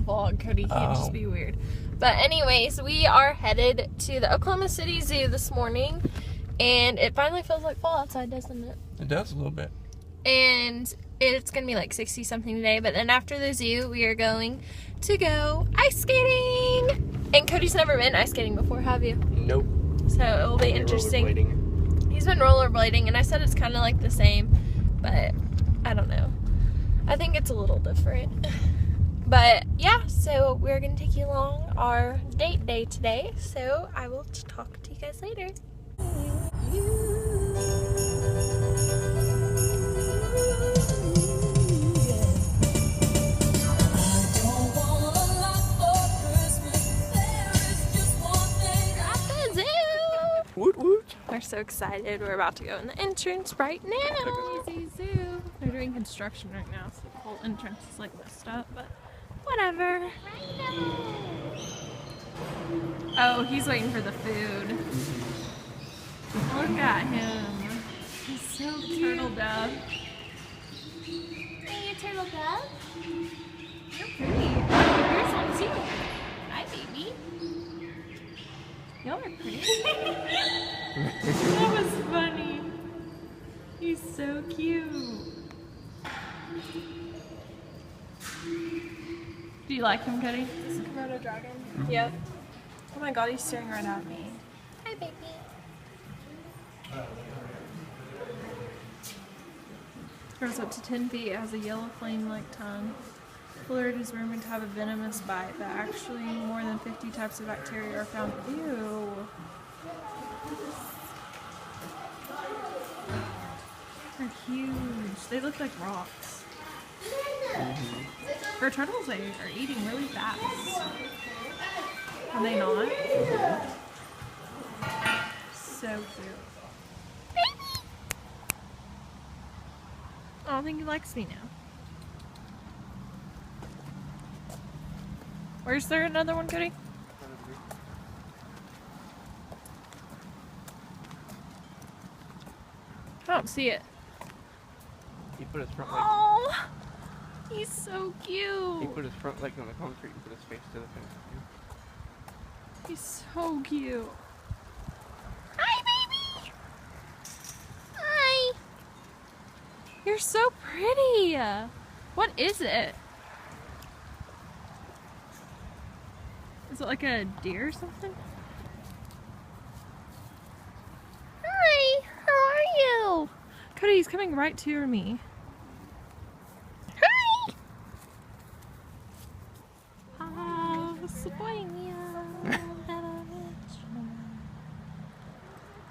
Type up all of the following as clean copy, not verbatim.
vlog, Cody. You can't just be weird. But anyways, we are headed to the Oklahoma City Zoo this morning. And it finally feels like fall outside, doesn't it? It does a little bit. And it's going to be like 60 something today. But then after the zoo, we are going to go ice skating. And Cody's never been ice skating before, have you? Nope. So it will be interesting. He's been rollerblading, and I said it's kind of like the same. But I don't know. I think it's a little different. But yeah, so we're going to take you along our date day today. So I will talk to you guys later. Woot woot. We're so excited. We're about to go in the entrance right now. Easy Zoo. They're doing construction right now, so the whole entrance is like messed up, but whatever. Oh, he's waiting for the food. Look at him. He's so cute. Turtle dove. Hey, you turtle dove. You're pretty. Here's one too. Hi, baby. Y'all are pretty. That was funny. He's so cute. Do you like him, Cody? This is Komodo dragon. Yep. Oh my god, he's staring right at me. Hi, baby. Grows up to 10 feet. It has a yellow flame-like tongue. Fluoride is rumored to have a venomous bite, but actually more than 50 types of bacteria are found. Ew. They're huge. They look like rocks. For turtles, they are eating really fast. Are they not? So cute. Baby! I don't think he likes me now. Where's there another one, Cody? I don't see it. He put his front leg. Oh, he's so cute. He put his front leg on the concrete and put his face to the fence. He's so cute. Hi, baby. Hi. You're so pretty. What is it? Is it like a deer or something? Hi, how are you? Cody, he's coming right to me. Hi! Oh, sueño.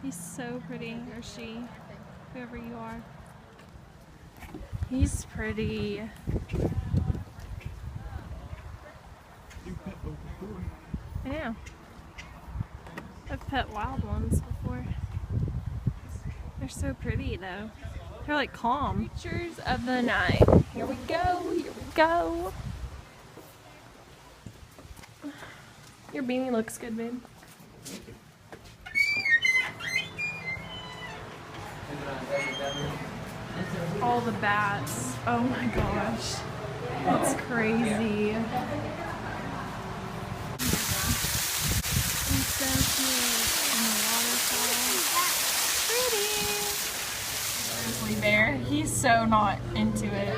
He's so pretty, or she, whoever you are. He's pretty. I know. I've pet wild ones before. They're so pretty though. They're like calm. Creatures of the night. Here we go. Here we go. Your beanie looks good, babe. All the bats. Oh my gosh. That's crazy. So cute. And the waterfall. Pretty. Grizzly bear. He's so not into it.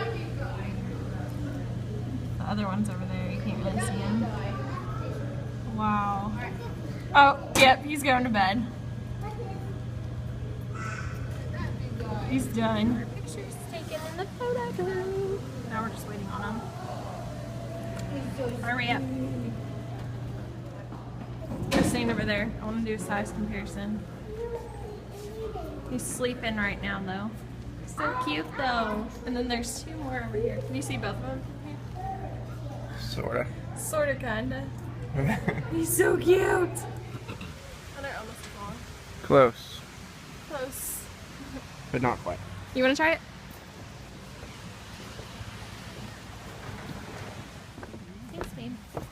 The other one's over there. You can't really see him. Wow. Oh, yep. He's going to bed. He's done. Pictures taken in the photo booth. Now we're just waiting on him. Hurry up. He's staying over there. I want to do a size comparison. He's sleeping right now, though. So cute, though. And then there's two more over here. Can you see both of them from here? Sorta. Sorta, kinda. He's so cute. Oh, they're almost gone. Close. Close. But not quite. You want to try it? Thanks, babe. Oh,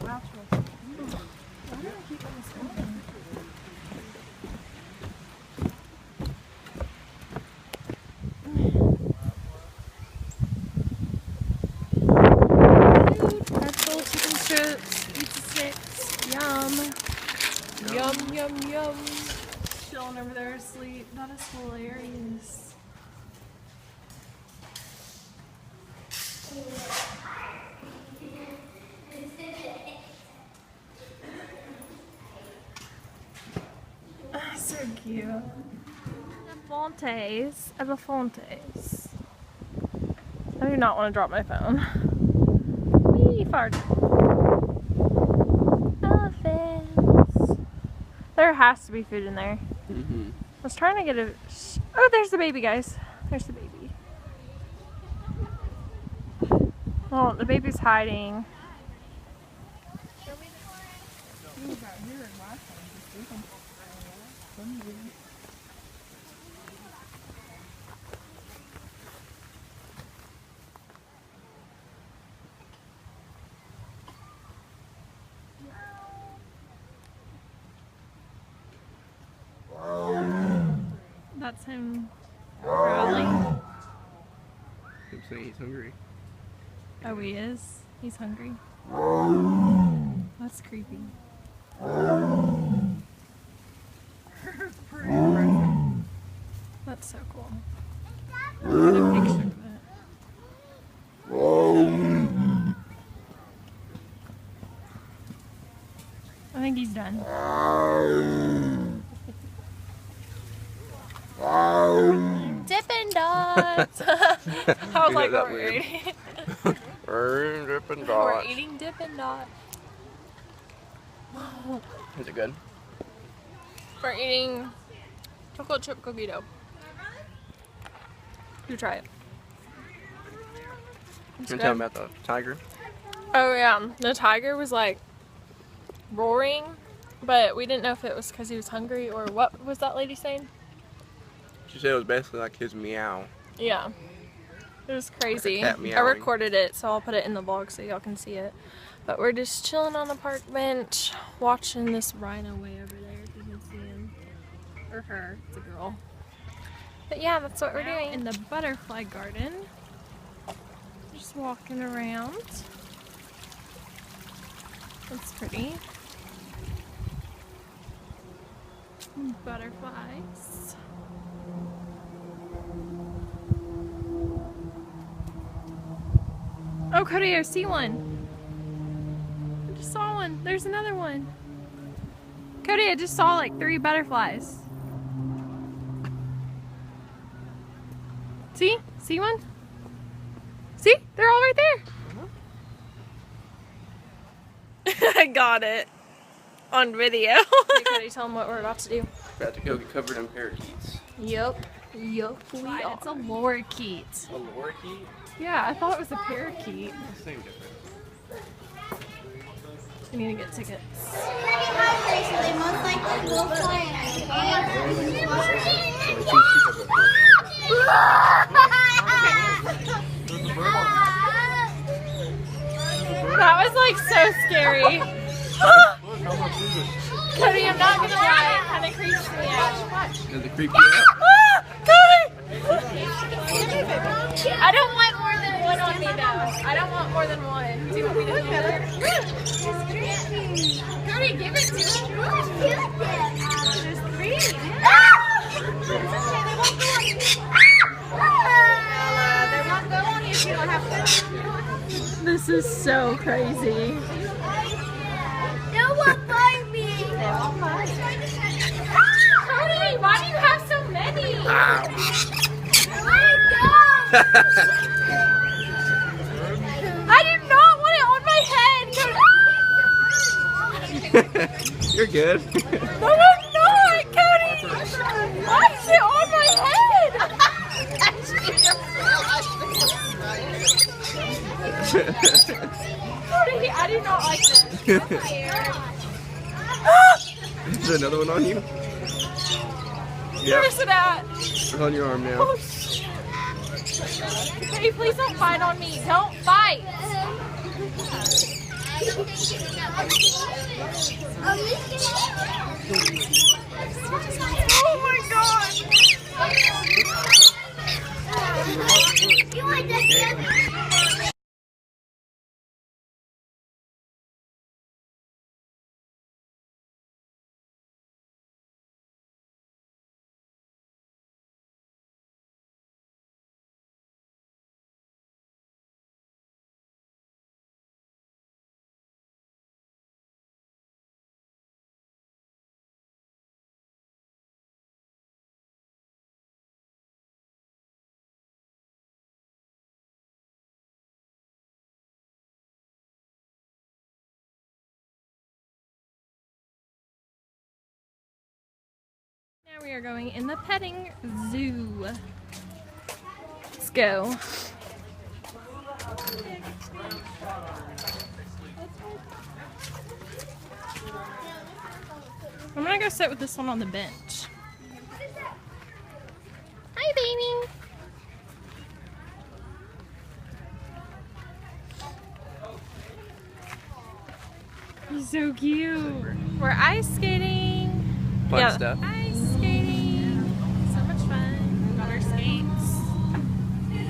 wow, why do I keep on this going? Our full fruits, pizza sticks, yum. Yum, yum, yum. Chilling over there asleep. That is hilarious. So cute. Elefantes. I do not want to drop my phone. Wee fart. Elephants. There has to be food in there. Mm-hmm. I was trying to get a... Oh, there's the baby, guys. There's the baby. Oh, the baby's hiding. That's him growling. I'm saying he's hungry. Oh, he is? He's hungry. That's creepy. That's so cool. I'll get a picture of it. I think he's done. Dippin' Dots! I was like, we're eating. Dippin' We're Dots. eating Dippin' Dots. Is it good? We're eating chocolate chip cookie dough. You try it. It's Can you good. tell me about the tiger? Oh yeah, the tiger was like roaring, but we didn't know if it was because he was hungry or what was that lady saying? She said it was basically like his meow. Yeah, it was crazy. Like a cat I meowing. recorded it, so I'll put it in the vlog so y'all can see it. But we're just chilling on a park bench, watching this rhino way over there. If you can see him or her, it's a girl. But yeah, that's what we're doing in the butterfly garden. Just walking around. That's pretty. Butterflies. Oh, Cody, I see one. I just saw one. There's another one. Cody, I just saw like 3 butterflies. See? See one? See? They're all right there. I got it on video. Hey, Cody, tell them what we're about to do. About to go get covered in parakeets. Yup. Yup, we are. It's a lorikeet. A lorikeet? Yeah, I thought it was a parakeet. Same difference. We need to get tickets. They most likely will fly. That was like so scary. Cody, I'm not gonna lie, it kind of creeps me out. Does it creep you out? Cody! I don't want more than one on me though. I don't want more than one. Do you want me to hold her? Cody, give it to me. There's 3. They won't go on you if you don't have to. This is so crazy. No one bite me. Cody, why do you have so many? I did not want it on my head. You're good. No, I'm not, Cody. Why is it on my head? Cody, I do not like this. Is there another one on you? Where's it at? It's on your arm now. Oh, shit. Cody, please don't fight on me. Don't fight. Oh my god. You want to We are going in the petting zoo. Let's go. I'm gonna go sit with this one on the bench. Hi, baby. He's so cute. We're ice skating. Fun stuff. Ice skating. So much fun. Got our skates.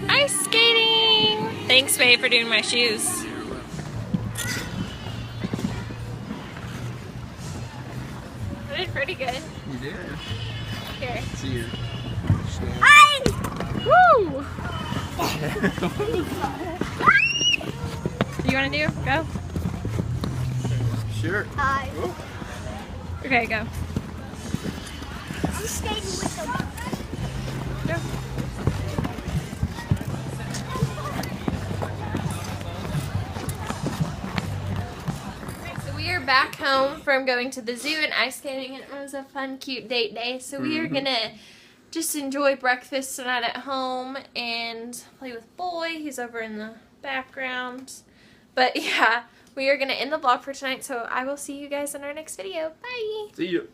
Ice skating. Thanks, Faye, for doing my shoes. I did pretty good. You did. Here. See your Woo! You want to do? Go. Sure. Hi. Okay, go. I'm skating with them. Go. So we are back home from going to the zoo and ice skating, and it was a fun, cute date day. So we are gonna just enjoy breakfast tonight at home and play with Boy. He's over in the background. But yeah, we are gonna end the vlog for tonight. So I will see you guys in our next video. Bye. See you.